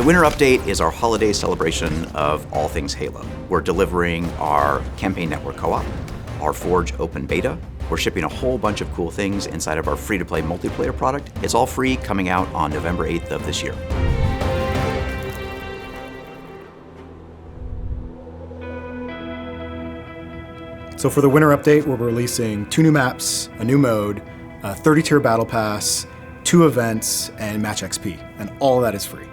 The Winter Update is our holiday celebration of all things Halo. We're delivering our Campaign Network Co-op, our Forge Open Beta. We're shipping a whole bunch of cool things inside of our free-to-play multiplayer product. It's all free, coming out on November 8th of this year. So for the Winter Update, we're releasing 2 new maps, a new mode, a 30-tier battle pass, 2 events, and match XP, and all of that is free.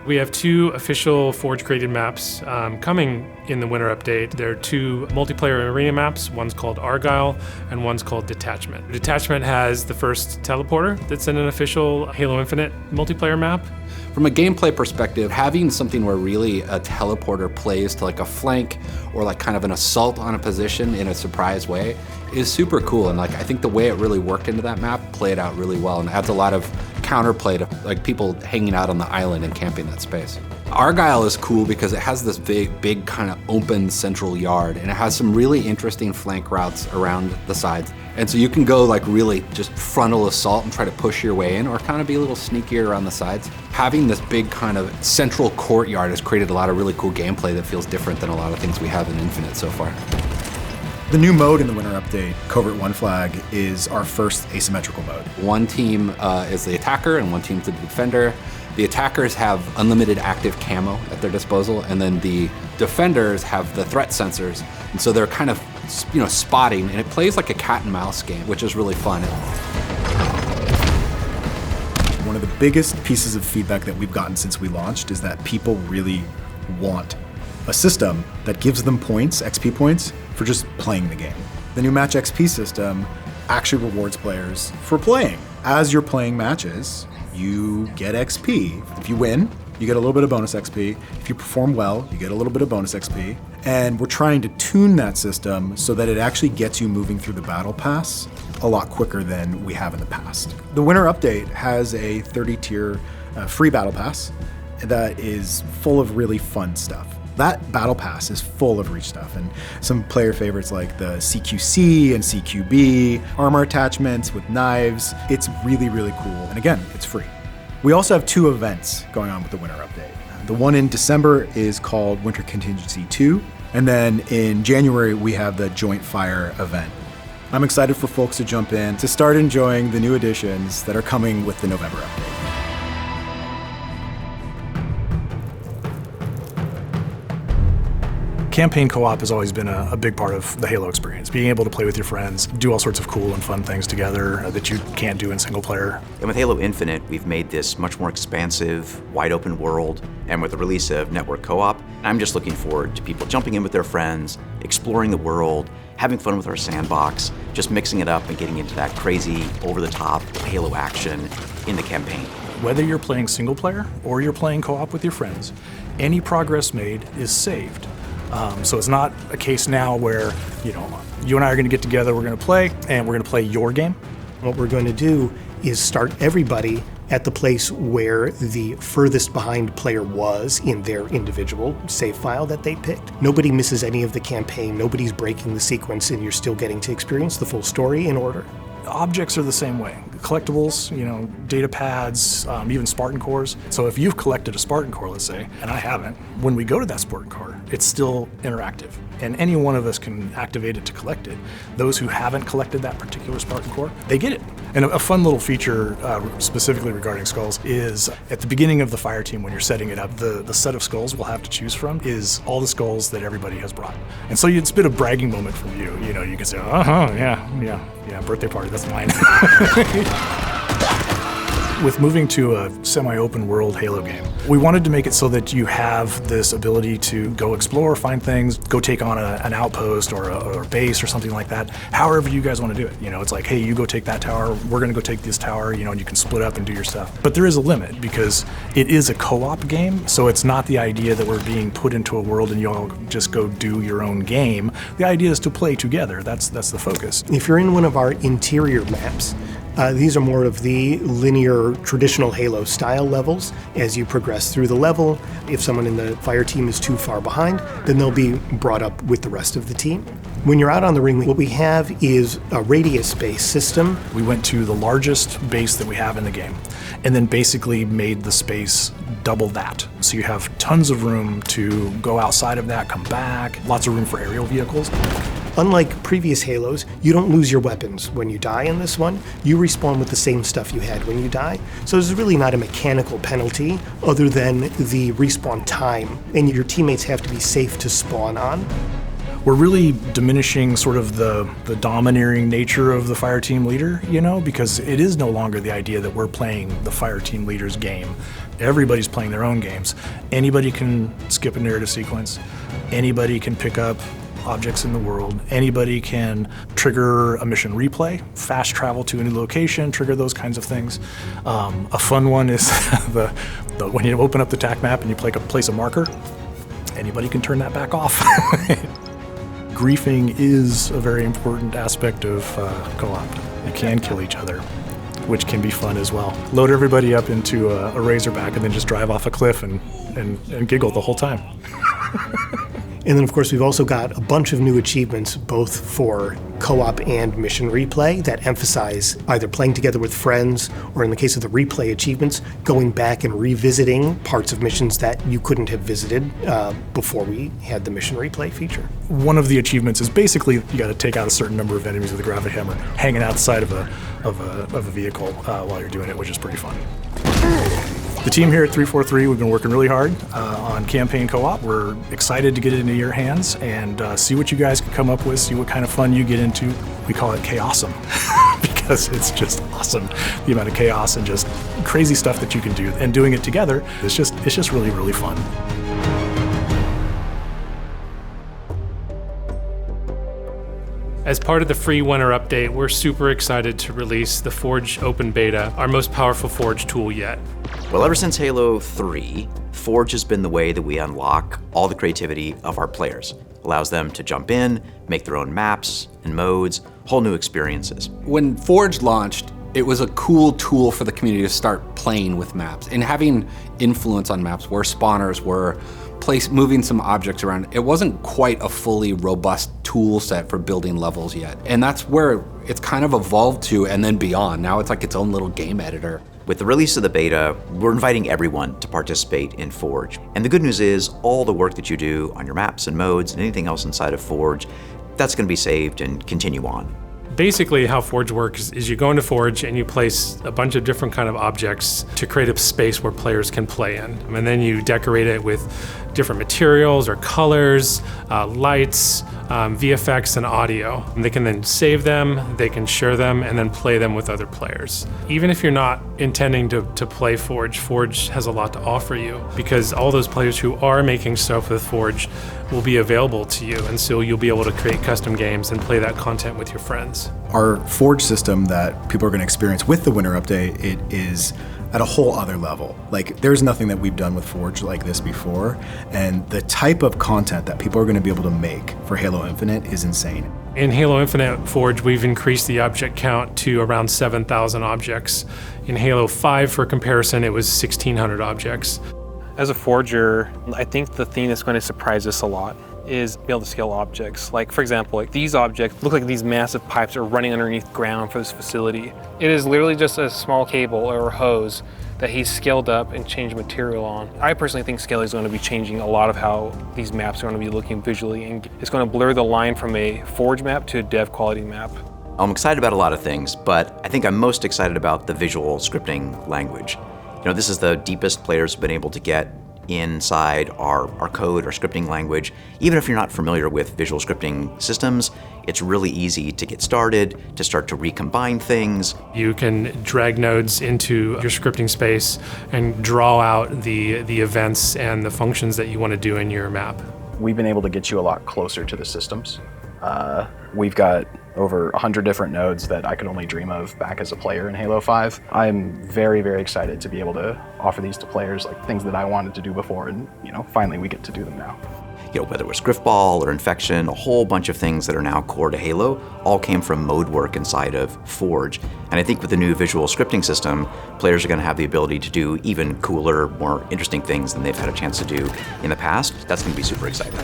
We have 2 official Forge-created maps coming in the Winter Update. There are 2 multiplayer arena maps. One's called Argyle, and one's called Detachment. Detachment has the first teleporter that's in an official Halo Infinite multiplayer map. From a gameplay perspective, having something where really a teleporter plays to like a flank or like kind of an assault on a position in a surprise way is super cool. And like I think the way it really worked into that map played out really well and adds a lot of counterplay to like people hanging out on the island and camping that space. Argyle is cool because it has this big kind of open central yard, and it has some really interesting flank routes around the sides. And so you can go like really just frontal assault and try to push your way in, or kind of be a little sneakier around the sides. Having this big kind of central courtyard has created a lot of really cool gameplay that feels different than a lot of things we have in Infinite so far. The new mode in the Winter Update, Covert One Flag, is our first asymmetrical mode. One team is the attacker and one team's the defender. The attackers have unlimited active camo at their disposal, and then the defenders have the threat sensors. And so they're kind of, spotting, and it plays like a cat and mouse game, which is really fun. One of the biggest pieces of feedback that we've gotten since we launched is that people really want a system that gives them points, XP points, for just playing the game. The new Match XP system actually rewards players for playing. As you're playing matches, you get XP. If you win, you get a little bit of bonus XP. If you perform well, you get a little bit of bonus XP. And we're trying to tune that system so that it actually gets you moving through the battle pass a lot quicker than we have in the past. The Winter Update has a 30-tier free battle pass that is full of really fun stuff. That battle pass is full of reach stuff, and some player favorites like the CQC and CQB, armor attachments with knives. It's really, really cool, and again, it's free. We also have 2 events going on with the Winter Update. The one in December is called Winter Contingency 2, and then in January we have the Joint Fire event. I'm excited for folks to jump in to start enjoying the new additions that are coming with the November Update. Campaign co-op has always been a big part of the Halo experience. Being able to play with your friends, do all sorts of cool and fun things together that you can't do in single player. And with Halo Infinite, we've made this much more expansive, wide open world. And with the release of Network Co-op, I'm just looking forward to people jumping in with their friends, exploring the world, having fun with our sandbox, just mixing it up and getting into that crazy, over-the-top Halo action in the campaign. Whether you're playing single player or you're playing co-op with your friends, any progress made is saved. So it's not a case now where, you and I are going to get together, we're going to play, and we're going to play your game. What we're going to do is start everybody at the place where the furthest behind player was in their individual save file that they picked. Nobody misses any of the campaign, nobody's breaking the sequence, and you're still getting to experience the full story in order. Objects are the same way. Collectibles, data pads, even Spartan cores. So if you've collected a Spartan core, let's say, and I haven't, when we go to that Spartan core, it's still interactive. And any one of us can activate it to collect it. Those who haven't collected that particular Spartan core, they get it. And a fun little feature specifically regarding skulls is at the beginning of the fire team when you're setting it up, the set of skulls we'll have to choose from is all the skulls that everybody has brought. And so it's a bit of bragging moment from you. You can say, yeah, birthday party, that's mine. With moving to a semi-open world Halo game, we wanted to make it so that you have this ability to go explore, find things, go take on an outpost or a base or something like that, however you guys want to do it. It's like, hey, you go take that tower, we're going to go take this tower, and you can split up and do your stuff. But there is a limit because it is a co-op game, so it's not the idea that we're being put into a world and you all just go do your own game. The idea is to play together. That's the focus. If you're in one of our interior maps, These are more of the linear, traditional Halo style levels. As you progress through the level, if someone in the fire team is too far behind, then they'll be brought up with the rest of the team. When you're out on the ring, what we have is a radius-based system. We went to the largest base that we have in the game, and then basically made the space double that. So you have tons of room to go outside of that, come back, lots of room for aerial vehicles. Unlike previous Halos, you don't lose your weapons when you die in this one. You respawn with the same stuff you had when you die. So there's really not a mechanical penalty other than the respawn time, and your teammates have to be safe to spawn on. We're really diminishing sort of the domineering nature of the fire team leader, because it is no longer the idea that we're playing the fire team leader's game. Everybody's playing their own games. Anybody can skip a narrative sequence. Anybody can pick up objects in the world. Anybody can trigger a mission replay, fast travel to a new location, trigger those kinds of things. A fun one is when you open up the TAC map and you place a marker, anybody can turn that back off. Griefing is a very important aspect of co-op. You can kill each other, which can be fun as well. Load everybody up into a Razorback and then just drive off a cliff and giggle the whole time. And then, of course, we've also got a bunch of new achievements, both for co-op and mission replay, that emphasize either playing together with friends, or in the case of the replay achievements, going back and revisiting parts of missions that you couldn't have visited before we had the mission replay feature. One of the achievements is basically you got to take out a certain number of enemies with a gravity hammer, hanging outside of a vehicle while you're doing it, which is pretty fun. The team here at 343, we've been working really hard on campaign co-op. We're excited to get it into your hands and see what you guys can come up with, see what kind of fun you get into. We call it chaosum because it's just awesome, the amount of chaos and just crazy stuff that you can do. And doing it together, it's just really, really fun. As part of the free winter update, we're super excited to release the Forge Open Beta, our most powerful Forge tool yet. Well, ever since Halo 3, Forge has been the way that we unlock all the creativity of our players. Allows them to jump in, make their own maps and modes, whole new experiences. When Forge launched, it was a cool tool for the community to start playing with maps and having influence on maps where spawners were moving some objects around. It wasn't quite a fully robust tool set for building levels yet. And that's where it's kind of evolved to and then beyond. Now it's like its own little game editor. With the release of the beta, we're inviting everyone to participate in Forge. And the good news is all the work that you do on your maps and modes and anything else inside of Forge, that's going to be saved and continue on. Basically, how Forge works is you go into Forge and you place a bunch of different kind of objects to create a space where players can play in. And then you decorate it with different materials or colors, lights, VFX, and audio. And they can then save them, they can share them, and then play them with other players. Even if you're not intending to play Forge, Forge has a lot to offer you because all those players who are making stuff with Forge will be available to you, and so you'll be able to create custom games and play that content with your friends. Our Forge system that people are going to experience with the winter update, it is at a whole other level. Like, there's nothing that we've done with Forge like this before, and the type of content that people are going to be able to make for Halo Infinite is insane. In Halo Infinite Forge, we've increased the object count to around 7,000 objects. In Halo 5, for comparison, it was 1,600 objects. As a forger, I think the thing that's going to surprise us a lot is be able to scale objects. Like, for example, like these objects look like these massive pipes are running underneath ground for this facility. It is literally just a small cable or a hose that he's scaled up and changed material on. I personally think scaling is going to be changing a lot of how these maps are going to be looking visually, and it's going to blur the line from a Forge map to a dev quality map. I'm excited about a lot of things, but I think I'm most excited about the visual scripting language. You know, this is the deepest players have been able to get inside our code, our scripting language. Even if you're not familiar with visual scripting systems, it's really easy to get started, to start to recombine things. You can drag nodes into your scripting space and draw out the events and the functions that you want to do in your map. We've been able to get you a lot closer to the systems. We've got over 100 different nodes that I could only dream of back as a player in Halo 5. I'm very, very excited to be able to offer these to players, like things that I wanted to do before, and finally we get to do them now. Whether it was Griffball or Infection, a whole bunch of things that are now core to Halo, all came from mode work inside of Forge. And I think with the new visual scripting system, players are going to have the ability to do even cooler, more interesting things than they've had a chance to do in the past. That's going to be super exciting.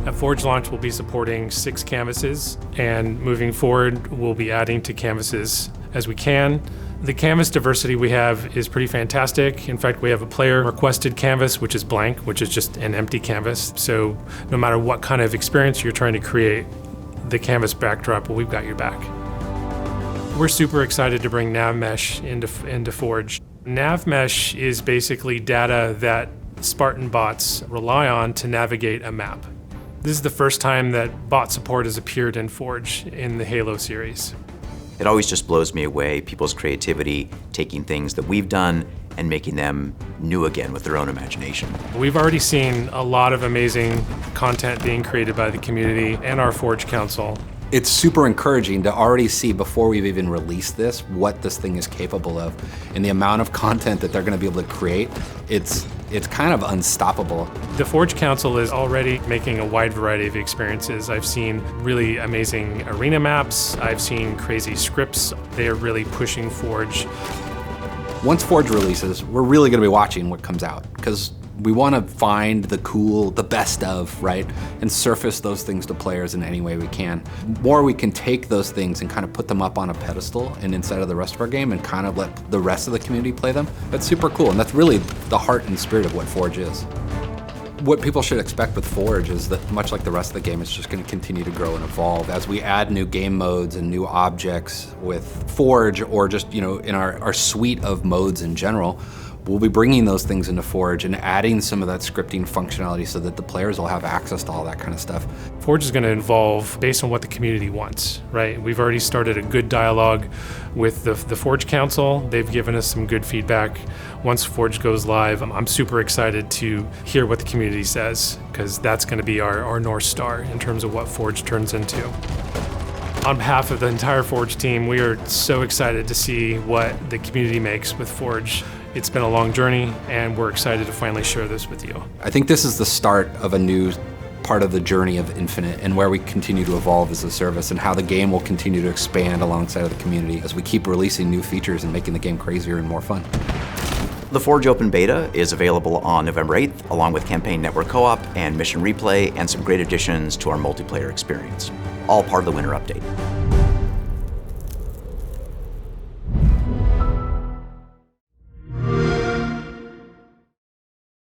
At Forge launch, we'll be supporting 6 canvases, and moving forward, we'll be adding to canvases as we can. The canvas diversity we have is pretty fantastic. In fact, we have a player requested canvas, which is blank, which is just an empty canvas. So no matter what kind of experience you're trying to create, the canvas backdrop, well, we've got your back. We're super excited to bring Nav Mesh into Forge. Nav Mesh is basically data that Spartan bots rely on to navigate a map. This is the first time that bot support has appeared in Forge in the Halo series. It always just blows me away, people's creativity, taking things that we've done and making them new again with their own imagination. We've already seen a lot of amazing content being created by the community and our Forge Council. It's super encouraging to already see before we've even released this what this thing is capable of, and the amount of content that they're going to be able to create. It's kind of unstoppable. The Forge Council is already making a wide variety of experiences. I've seen really amazing arena maps. I've seen crazy scripts. They are really pushing Forge. Once Forge releases, we're really going to be watching what comes out, because we want to find the cool, the best of, right? And surface those things to players in any way we can. The more we can take those things and kind of put them up on a pedestal and inside of the rest of our game and kind of let the rest of the community play them, that's super cool. And that's really the heart and spirit of what Forge is. What people should expect with Forge is that, much like the rest of the game, it's just going to continue to grow and evolve. As we add new game modes and new objects with Forge, or just, in our suite of modes in general, we'll be bringing those things into Forge and adding some of that scripting functionality so that the players will have access to all that kind of stuff. Forge is going to evolve based on what the community wants, right? We've already started a good dialogue with the Forge Council. They've given us some good feedback. Once Forge goes live, I'm super excited to hear what the community says, because that's going to be our North Star in terms of what Forge turns into. On behalf of the entire Forge team, we are so excited to see what the community makes with Forge. It's been a long journey, and we're excited to finally share this with you. I think this is the start of a new part of the journey of Infinite, and where we continue to evolve as a service, and how the game will continue to expand alongside of the community as we keep releasing new features and making the game crazier and more fun. The Forge Open Beta is available on November 8th, along with Campaign Network Co-op and Mission Replay, and some great additions to our multiplayer experience. All part of the winter update.